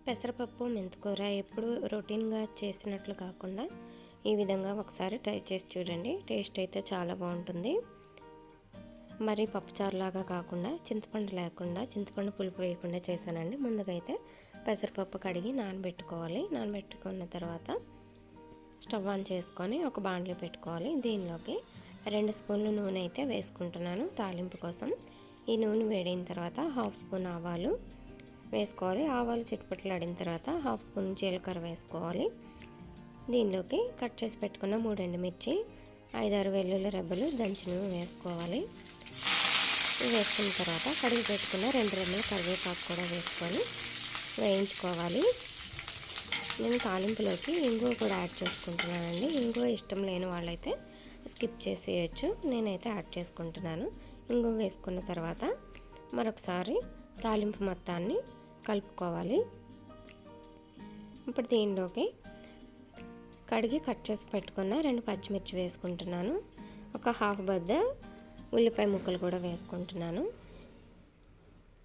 పెసరపప్పు మెంతికూర ఎప్పుడు రొటీన్గా చేసినట్లు కాకుండా ఈ విధంగా ఒకసారి ట్రై చేసి చూడండి. టేస్ట్ అయితే చాలా బాగుంటుంది. మరి పప్పుచారులాగా కాకుండా చింతపండు లేకుండా, చింతపండు పులుపు వేయకుండా చేశానండి. ముందుగా అయితే పెసరపప్పు కడిగి నానబెట్టుకోవాలి. నానబెట్టుకున్న తర్వాత స్టవ్ ఆన్ చేసుకొని ఒక బాండ్లీ పెట్టుకోవాలి. దీనిలోకి 2 స్పూన్లు నూనె అయితే వేసుకుంటున్నాను తాలింపు కోసం. ఈ నూనె వేడిన తర్వాత 1/2 స్పూన్ ఆవాలు వేసుకోవాలి. ఆవాలు చిటపటలాడిన తర్వాత 1/2 స్పూన్ జీలకర్ర వేసుకోవాలి. దీనిలోకి కట్ చేసి పెట్టుకున్న 3 ఎండుమిర్చి, 5-6 వెల్లుల్లి రెబ్బలు దంచినవి వేసుకోవాలి. ఇవి వేసుకున్న తర్వాత కడిగి పెట్టుకున్న 2 రెమ్మల కరివేపాకు కూడా వేసుకొని వేయించుకోవాలి. నేను తాలింపులోకి ఇంగువ కూడా యాడ్ చేసుకుంటున్నానండి. ఇంగువ ఇష్టం లేని వాళ్ళైతే స్కిప్ చేసేయచ్చు. నేనైతే యాడ్ చేసుకుంటున్నాను. ఇంగువ వేసుకున్న తర్వాత మరొకసారి తాలింపు మొత్తాన్ని కలుపుకోవాలి. ఇప్పుడు దీనిలోకి కడిగి కట్ చేసి పెట్టుకున్న 2 పచ్చిమిర్చి వేసుకుంటున్నాను. ఒక 1/2 బద్ద ఉల్లిపాయ ముక్కలు కూడా వేసుకుంటున్నాను.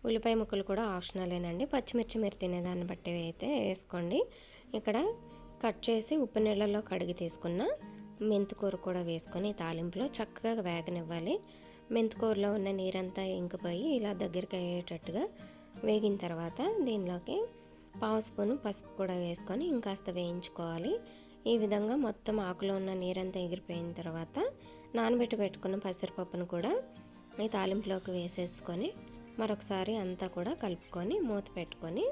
ఉల్లిపాయ ముక్కలు కూడా ఆప్షనలేనండి. పచ్చిమిర్చి మీరు తినేదాన్ని బట్టి అయితే వేసుకోండి. ఇక్కడ కట్ చేసి ఉప్పు నీళ్ళలో కడిగి తీసుకున్న మెంతికూర కూడా వేసుకొని తాలింపులో చక్కగా వేగనివ్వాలి. మెంతికూరలో ఉన్న నీరంతా ఇంకిపోయి ఇలా దగ్గరికి అయ్యేటట్టుగా వేగిన తర్వాత దీనిలోకి 1/2 స్పూను పసుపు కూడా వేసుకొని ఇంకాస్త వేయించుకోవాలి. ఈ విధంగా మొత్తం ఆకులో ఉన్న నీరంతా ఎగిరిపోయిన తర్వాత నానబెట్టి పెట్టుకున్న పెసరపప్పును కూడా ఈ తాలింపులోకి వేసేసుకొని మరొకసారి అంతా కూడా కలుపుకొని మూత పెట్టుకొని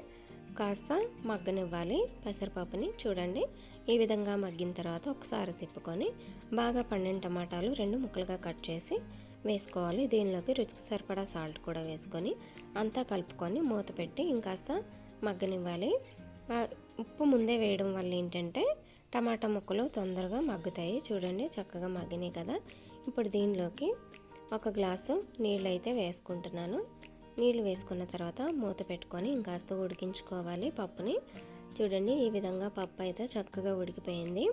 కాస్త మగ్గనివ్వాలి. పెసరపప్పుని చూడండి ఈ విధంగా మగ్గిన తర్వాత ఒకసారి తిప్పుకొని బాగా పండిన టమాటాలు 2 ముక్కలుగా కట్ చేసి వేసుకోవాలి. దీనిలోకి రుచికి సరిపడా సాల్ట్ కూడా వేసుకొని అంతా కలుపుకొని మూత పెట్టి ఇంకాస్త మగ్గనివ్వాలి. ఉప్పు ముందే వేయడం వల్ల ఏంటంటే టమాటా ముక్కలు తొందరగా మగ్గుతాయి. చూడండి చక్కగా మగ్గినాయి కదా. ఇప్పుడు దీనిలోకి 1 గ్లాసు నీళ్ళు అయితే వేసుకుంటున్నాను. నీళ్ళు వేసుకున్న తర్వాత మూత పెట్టుకొని ఇంకాస్త ఉడికించుకోవాలి పప్పుని. చూడండి ఈ విధంగా పప్పు అయితే చక్కగా ఉడికిపోయింది.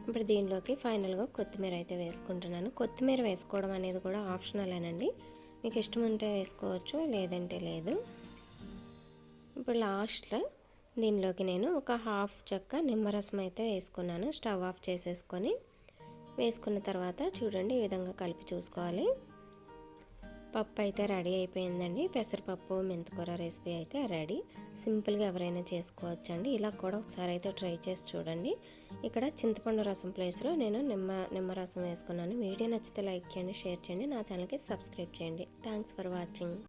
ఇప్పుడు దీనిలోకి ఫైనల్గా కొత్తిమీర అయితే వేసుకుంటున్నాను. కొత్తిమీర వేసుకోవడం అనేది కూడా ఆప్షనలేనండి. మీకు ఇష్టం ఉంటే వేసుకోవచ్చు, లేదంటే లేదు. ఇప్పుడు లాస్ట్లో దీనిలోకి నేను ఒక 1/2 చెక్క నిమ్మరసం అయితే వేసుకున్నాను. స్టవ్ ఆఫ్ చేసేసుకొని వేసుకున్న తర్వాత చూడండి ఈ విధంగా కలిపి చూసుకోవాలి. పప్పు అయితే రెడీ అయిపోయిందండి. పెసరపప్పు మెంతికూర రెసిపీ అయితే రెడీ. సింపుల్గా ఎవరైనా చేసుకోవచ్చండి. ఇలా కూడా ఒకసారి అయితే ట్రై చేసి చూడండి. ఇక్కడ చింతపండు రసం ప్లేస్లో నేను నిమ్మరసం వేసుకున్నాను. వీడియో నచ్చితే లైక్ చేయండి, షేర్ చేయండి, నా ఛానల్కి సబ్స్క్రైబ్ చేయండి. Thanks for watching.